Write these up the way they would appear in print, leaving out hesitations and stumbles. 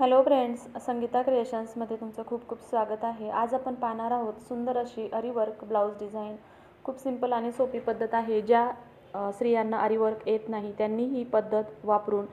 Hello friends, Sangeeta क्रिएशन्समध्ये तुमचं खूप खूप स्वागत आहे। आज आपण पाहणार आहोत सुंदर अशी आरीवर्क ब्लाऊज डिझाईन। खूप सिंपल आणि सोपी पद्धत आहे। ज्या स्त्रियांना आरीवर्क येत नाही त्यांनी ही पद्धत वापरून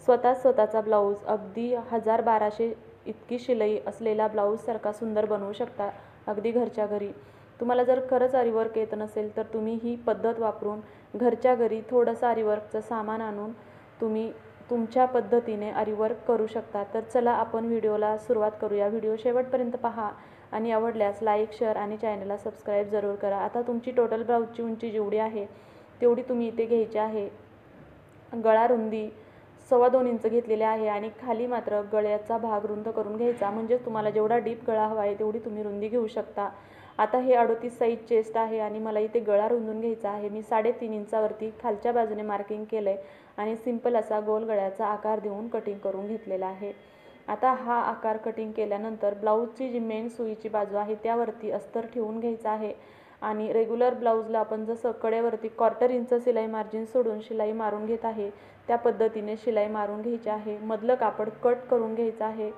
स्वतःचा ब्लाऊज अगदी 1000-1200 इतकी शिलाई असलेला ब्लाऊजसारखा सुंदर बनवू शकता, अगदी घरच्या घरी। तुम्हाला जर खरंच आरीवर्क येत नसेल तर तुम्ही ही पद्धत वापरून घरच्या घरी थोडंसं आरीवर्कचं सामान आणून तुम्ही तुमच्या पद्धतीने आरीवर्क करू शकता। तर चला आपण व्हिडिओला सुरुवात करूया। व्हिडिओ शेवटपर्यंत पहा आणि आवडल्यास लाईक, शेअर आणि चॅनलला सबस्क्राईब जरूर करा। आता तुमची टोटल ब्लाऊजची उंची जेवढी आहे तेवढी तुम्ही इथे घ्यायची आहे। गळा रुंदी 2.25 इंच घेतलेले आहे आणि खाली मात्र गळ्याचा भाग रुंद करून घ्यायचा, म्हणजे तुम्हाला जेवढा डीप गळा हवा आहे तेवढी तुम्ही रुंदी घेऊ शकता। आता हे 38 साइज चेस्ट आहे आणि मला इथे गळा रुंदून घ्यायचा आहे। मी 3.5 इंचावरती खालच्या बाजूने मार्किंग केलंय आणि सिंपल असा गोल गळ्याचा आकार देऊन कटिंग करून घेतलेला आहे। आता हा आकार कटिंग केल्यानंतर ब्लाऊजची जी मेन सुईची बाजू आहे त्यावरती अस्तर ठेवून घ्यायचा आहे आणि रेग्युलर ब्लाऊजला आपण जसं कडेवरती 1/4 इंच शिलाई मार्जिन सोडून शिलाई मारून घेत आहे त्या पद्धतीने शिलाई मारून घ्यायची आहे। मधलं कापड कट करून घ्यायचं आहे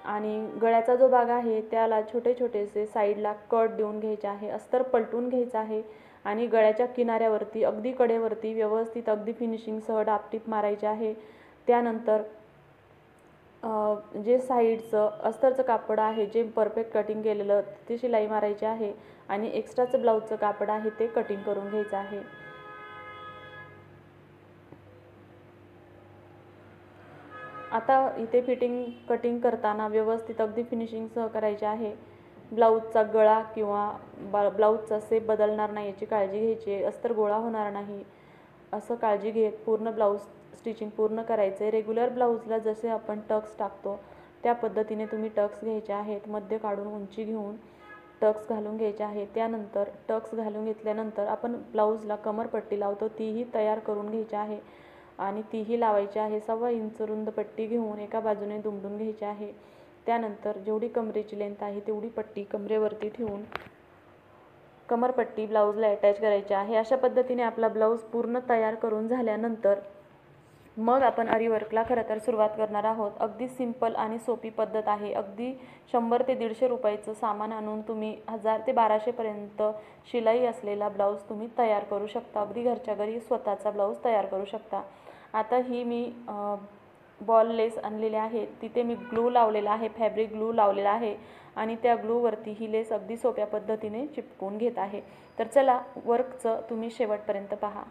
आणि गळ्याचा जो भाग आहे त्याला छोटे छोटेसे साईडला कट देऊन घ्यायचे आहे। अस्तर पलटून घ्यायचं आहे आणि गळ्याच्या किनाऱ्यावरती अगदी कडेवरती व्यवस्थित अगदी फिनिशिंगसह डापटीप मारायचे आहे। त्यानंतर जे साईडचं अस्तरचं कापड आहे जे परफेक्ट कटिंग केलेलं ते शिलाई मारायची आहे आणि एक्स्ट्राचं ब्लाऊजचं कापड आहे ते कटिंग करून घ्यायचं आहे। आता इथे फिटिंग कटिंग करताना व्यवस्थित अगदी फिनिशिंगसह करायचे आहे। ब्लाऊजचा गळा किंवा ब्लाऊजचा शेप बदलणार नाही याची काळजी घ्यायची, अस्तर गोळा होणार नाही असं काळजी घेत पूर्ण ब्लाऊज स्टिचिंग पूर्ण करायचं आहे। रेग्युलर ब्लाऊजला जसे आपण टक्स टाकतो त्या पद्धतीने तुम्ही टक्स घ्यायचे आहेत। मध्य काढून उंची घेऊन टक्स घालून घ्यायचे आहे। त्यानंतर टक्स घालून घेतल्यानंतर आपण ब्लाऊजला कमरपट्टी लावतो तीही तयार करून घ्यायची आहे आणि तीही लावायची आहे। 1.25 इंच रुंद पट्टी घेऊन एका बाजूने दुमडून घ्यायची आहे। त्यानंतर जेवढी कमरेची लेंथ आहे तेवढी पट्टी कमरेवरती ठेवून कमरपट्टी ब्लाऊजला अटॅच करायची आहे। अशा पद्धतीने आपला ब्लाऊज पूर्ण तयार करून झाल्यानंतर मग आपण आरीवर्कला खरं तर सुरुवात करणार आहोत। अगदी सिंपल आणि सोपी पद्धत आहे। अगदी 100 ते 150 रुपयाचं सामान आणून तुम्ही 1000 ते 1200 पर्यंत शिलाई असलेला ब्लाऊज तुम्ही तयार करू शकता। अगदी घरच्या घरी स्वतःचा ब्लाऊज तयार करू शकता। आता ही मी बॉल लेस आणलेले आहे, तिथे मी ग्लू लावलेला आहे, फॅब्रिक ग्लू लावलेला आहे आणि त्या ग्लूवरती ही लेस अगदी सोप्या पद्धतीने चिपकून घेत आहे। तर चला वर्कचं तुम्ही शेवटपर्यंत पहा।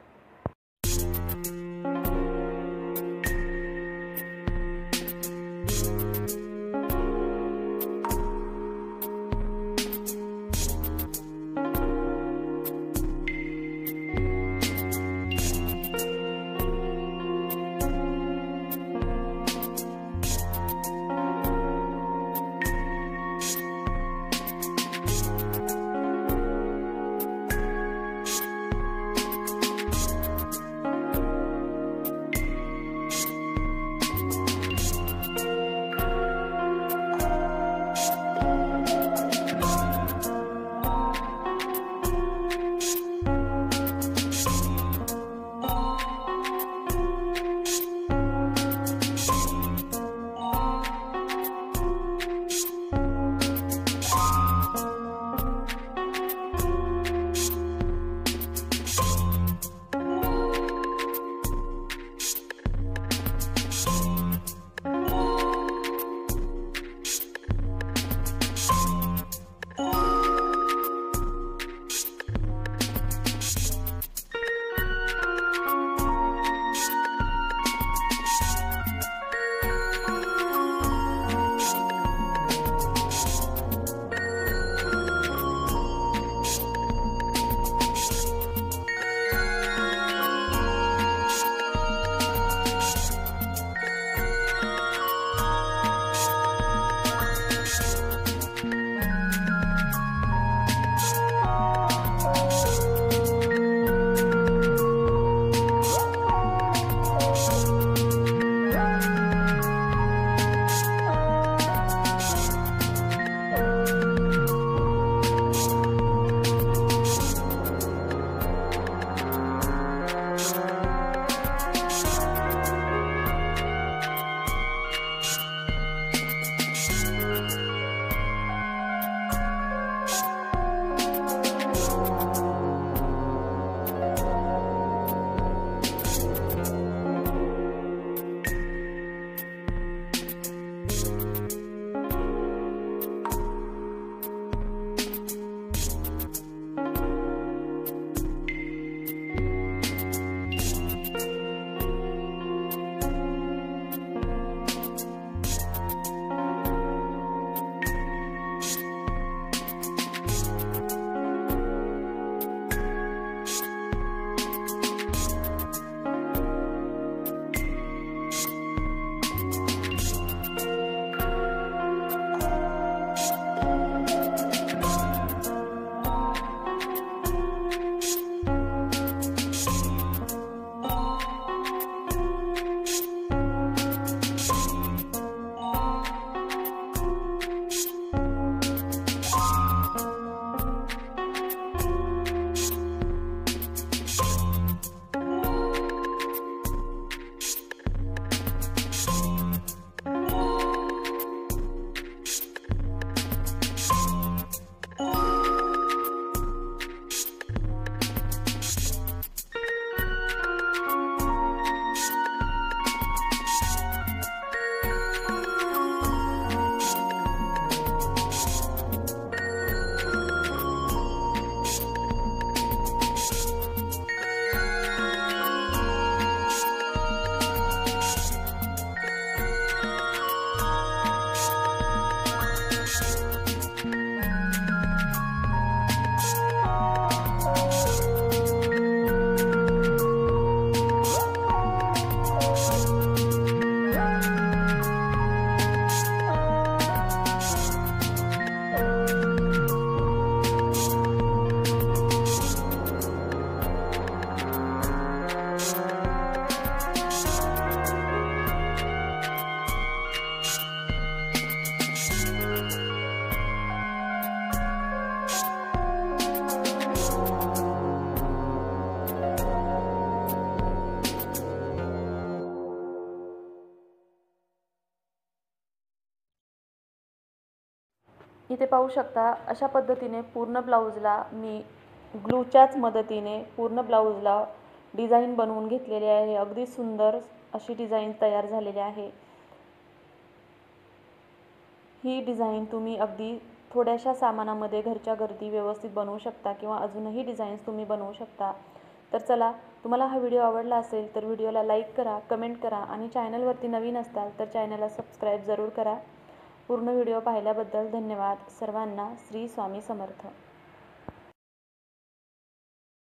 इथे पाहू शकता अशा पद्धतीने पूर्ण ब्लाऊजला मी ग्लूच्याच मदतीने पूर्ण ब्लाऊजला डिझाईन बनवून घेतलेली आहे। अगदी सुंदर अशी डिझाईन तयार झालेली आहे। ही डिझाईन तुम्ही अगदी थोड्याशा सामानामध्ये घरच्या घरी व्यवस्थित बनवू शकता किंवा अजूनही डिझाईन्स तुम्ही बनवू शकता। तर चला, तुम्हाला हा व्हिडिओ आवडला असेल तर व्हिडिओला लाईक करा, कमेंट करा आणि चॅनलवरती नवीन असाल तर चॅनलला सबस्क्राईब जरूर करा। पूर्ण व्हिडिओ पाहिल्याबद्दल धन्यवाद। सर्वांना श्री स्वामी समर्थ।